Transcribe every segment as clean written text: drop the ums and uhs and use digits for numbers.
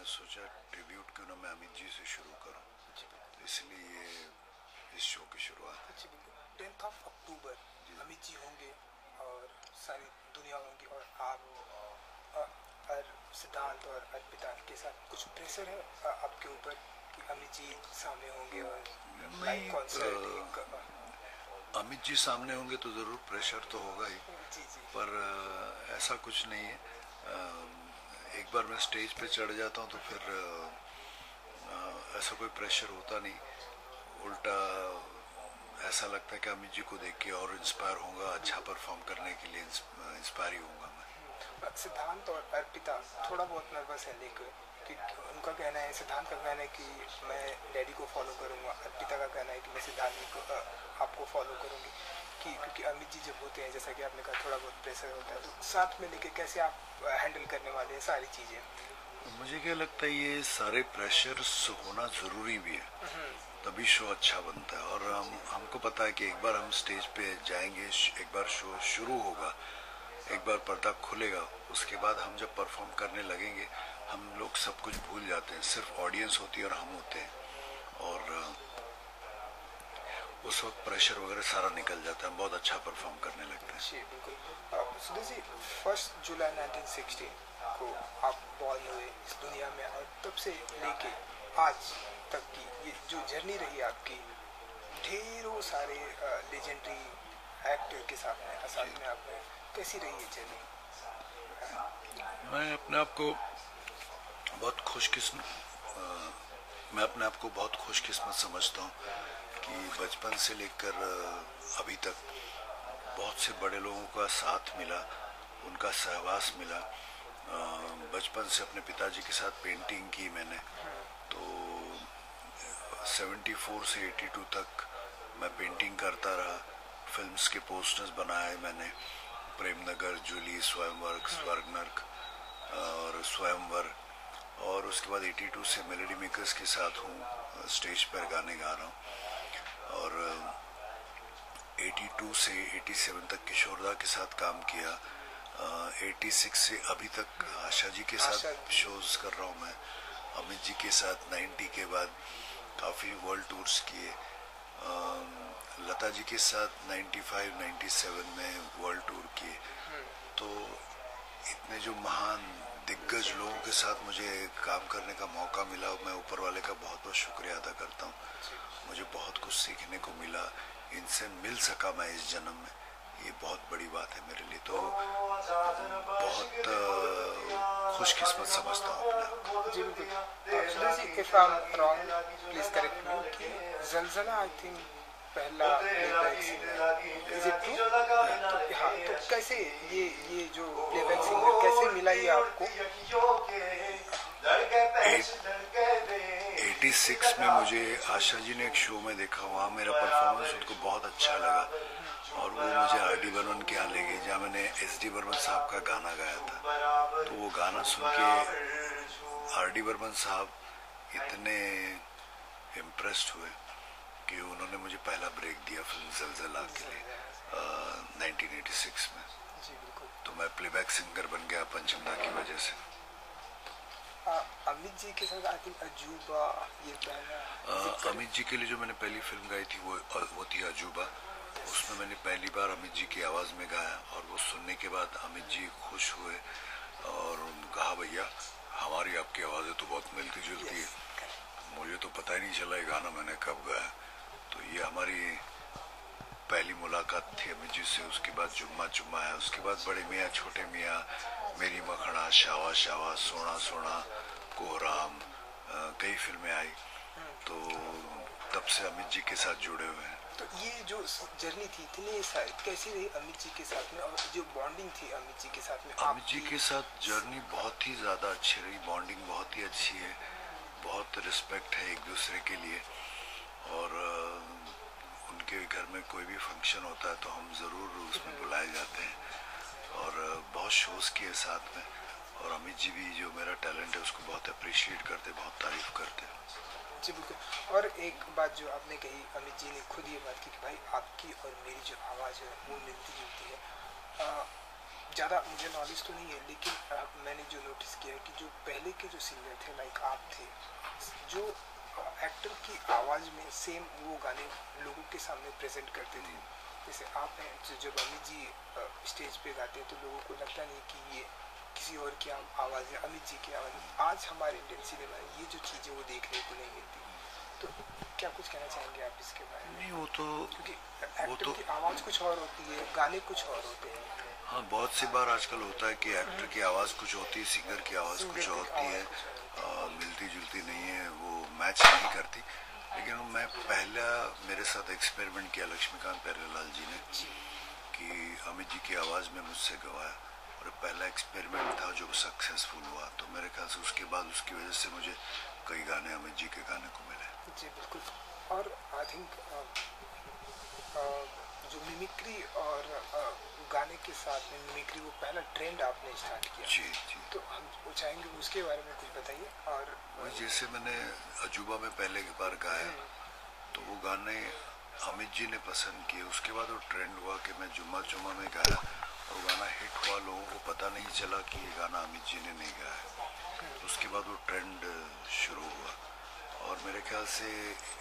मैंने सोचा ट्रिब्यूट क्यों ना मैं अमित जी से शुरू करूं, इसलिए इस शो की शुरुआत है। 10th of अक्टूबर अमित जी होंगे और सारी दुनिया होंगी और आप और सिद्धांत और अर्पिता के साथ कुछ प्रेशर है आपके ऊपर कि अमित जी सामने होंगे और लाइव कॉन्सर्ट अमित जी सामने होंगे तो ज़रूर प्रेशर तो होगा ही, पर ऐसा कुछ नहीं है। एक बार मैं स्टेज पे चढ़ जाता हूँ तो फिर ऐसा कोई प्रेशर होता नहीं। उल्टा ऐसा लगता है कि अमित जी को देख के और इंस्पायर होगा, अच्छा परफॉर्म करने के लिए इंस्पायर ही होगा मैं। सिद्धांत और अर्पिता थोड़ा बहुत नर्वस है, लेकिन कि उनका कहना है, सिद्धांत का कहना है कि मैं डैडी को फॉलो करूँगा, अर्पिता का कहना है कि मैं सिद्धांत को आपको फॉलो करूँगी, कि क्योंकि अमित जी जब होते हैं, जैसा कि आपने कहा, थोड़ा बहुत प्रेशर होता है, तो साथ में लेके कैसे आप हैंडल करने वाले हैं सारी चीज़ें? मुझे क्या लगता है ये सारे प्रेशर होना ज़रूरी भी है, तभी शो अच्छा बनता है। और हमको पता है कि एक बार हम स्टेज पे जाएंगे, एक बार शो शुरू होगा, एक बार पर्दा खुलेगा, उसके बाद हम जब परफॉर्म करने लगेंगे हम लोग सब कुछ भूल जाते हैं, सिर्फ ऑडियंस होती है और हम होते हैं, और उस वक्त प्रेशर वगैरह सारा निकल जाता है, बहुत अच्छा परफॉर्म करने लगते हैं। जी बिल्कुल। सुधीर जी, 1 जुलाई 1960 को आप बॉर्न हुए इस दुनिया में, और तब से लेके आज तक की ये जो जर्नी रही आपकी, ढेरों सारे लेजेंडरी एक्टर के साथ में आपने कैसी रही है जर्नी? मैं अपने आप को बहुत खुशकिस्मत समझता हूँ कि बचपन से लेकर अभी तक बहुत से बड़े लोगों का साथ मिला, उनका सहवास मिला। बचपन से अपने पिताजी के साथ पेंटिंग की मैंने, तो 74 से 82 तक मैं पेंटिंग करता रहा। फिल्म्स के पोस्टर्स बनाए मैंने, प्रेमनगर, जूली, स्वयंवर, स्वर्गनर्क और स्वयंवर। और उसके बाद 82 से मेलोडी मेकर्स के साथ हूँ, स्टेज पर गाने गा रहा हूँ। और 82 से 87 तक किशोरदा के साथ काम किया। 86 से अभी तक आशा जी के साथ शोज कर रहा हूँ मैं, अमित जी के साथ 90 के बाद काफ़ी वर्ल्ड टूर्स किए। लता जी के साथ 95-97 में वर्ल्ड टूर किए। तो इतने जो महान दिग्गज लोगों के साथ मुझे काम करने का मौका मिला, मैं ऊपर वाले का बहुत बहुत शुक्रिया अदा करता हूँ। मुझे बहुत कुछ सीखने को मिला, इनसे मिल सका मैं इस जन्म में, ये बहुत बड़ी बात है मेरे लिए। तो बहुत खुशकिस्मत समझता हूँ अपने आप को। जी बिल्कुल। If I am wrong please correct मी कि ज़लज़ला आई थिंक पहला playback singer, is it true? तो हाँ, तो कैसे ये जो प्लेबैक सिंगर कैसे मिला ये आपको? 86 में मुझे आशा जी ने एक शो में देखा, वहाँ मेरा परफॉर्मेंस उनको बहुत अच्छा लगा और वो मुझे आर.डी. बर्मन के यहाँ ले गए, जहाँ मैंने एस.डी. बर्मन साहब का गाना गाया था। तो वो गाना सुन के आर.डी. बर्मन साहब इतने इम्प्रेस्ड हुए कि उन्होंने मुझे पहला ब्रेक दिया फिल्म ज़लज़ला के लिए 1986 में। तो मैं प्लेबैक सिंगर बन गया पंचमदा की वजह से। अमित जी के साथ आई थिंक अजूबा, ये गाना अमित जी के लिए जो मैंने पहली फिल्म गाई थी वो थी अजूबा। उसमें मैंने पहली बार अमित जी की आवाज़ में गाया, और वो सुनने के बाद अमित जी खुश हुए और कहा, भैया हमारी आपकी आवाज़ें तो बहुत मिलती जुलती है, मुझे तो पता ही नहीं चला ये गाना मैंने कब गाया। तो ये हमारी पहली मुलाकात थी अमित जी से। उसके बाद जुम्मा जुम्मा है, उसके बाद बड़े मियाँ छोटे मियाँ, मेरी मखना, शावा शावा, सोना सोना, कोहराम, कई फिल्में आई। तो तब से अमित जी के साथ जुड़े हुए हैं। तो ये जो जर्नी थी इतनी सारी कैसी रही अमित जी के साथ में, और जो बॉन्डिंग थी अमित जी के साथ में? अमित जी के साथ जर्नी बहुत ही ज़्यादा अच्छी रही, बॉन्डिंग बहुत ही अच्छी है, बहुत रिस्पेक्ट है एक दूसरे के लिए। और उनके घर में कोई भी फंक्शन होता है तो हम ज़रूर उसमें बुलाए जाते हैं, और बहुत शोज़ किए साथ में। और अमित जी भी जो मेरा टैलेंट है उसको बहुत अप्रिशिएट करते, बहुत तारीफ करते। जी बिल्कुल। और एक बात जो आपने कही, अमित जी ने खुद ये बात की कि भाई आपकी और मेरी जो आवाज़ है वो मिलती जुलती है। ज़्यादा मुझे नॉलेज तो नहीं है, लेकिन मैंने जो नोटिस किया है कि जो पहले के जो सिंगर थे लाइक आप थे, जो एक्टर की आवाज़ में सेम वो गाने लोगों के सामने प्रेजेंट करते थे। जैसे आप हैं, जब अमित जी स्टेज पे गाते हैं तो लोगों को लगता नहीं कि ये किसी और की आवाज़ है, अमित जी की आवाज़। आज हमारे इंडियन सिनेमा में ये जो चीज़ें वो देखने को नहीं मिलती, तो क्या कुछ कहना चाहेंगे आप इसके बारे में? नहीं, वो तो क्योंकि एक्टर की आवाज़ कुछ और होती है, गाने कुछ और होते हैं। हाँ, बहुत सी बार आजकल होता है कि एक्टर की आवाज़ कुछ होती है, सिंगर की आवाज़ कुछ होती है, मिलती जुलती नहीं है, वो मैच नहीं करती। लेकिन मैं पहला मेरे साथ एक्सपेरिमेंट किया लक्ष्मीकांत प्यारेलाल जी ने कि अमित जी की आवाज़ में मुझसे गवाया, और पहला एक्सपेरिमेंट था जो सक्सेसफुल हुआ। तो मेरे ख्याल से उसके बाद उसकी वजह से मुझे कई गाने अमित जी के गाने को मिले। जी बिल्कुल। और आई थिंक जो मिमिक्री और गाने के साथ में मिमिक्री, वो पहला ट्रेंड आपने स्टार्ट किया। जी जी। तो हम चाहेंगे उसके बारे में कुछ बताइए। और जैसे मैंने अजूबा में पहले बार गाया, तो वो गाने अमित जी ने पसंद किए। उसके बाद वो ट्रेंड हुआ कि मैं जुम्मा जुम्मा में गाया, और गाना हिट हुआ, लोगों को पता नहीं चला कि ये गाना अमित जी ने नहीं गाया। उसके बाद वो ट्रेंड शुरू हुआ, और मेरे ख्याल से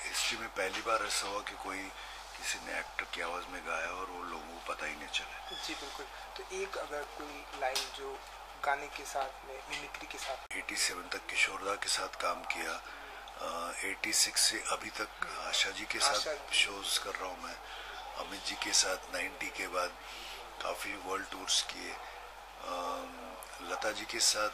हिस्ट्री में पहली बार ऐसा हुआ कि कोई किसी ने एक्टर की आवाज़ में गाया और वो लोगों को पता ही नहीं चला। जी बिल्कुल। तो एक अगर कोई लाइन जो गाने के साथ में मिमिक्री के साथ 87 तक किशोरदा के साथ काम किया, 86 से अभी तक आशा जी के साथ शोज कर रहा हूँ मैं, अमित जी के साथ 90 के बाद काफ़ी वर्ल्ड टूर्स किए, लता जी के साथ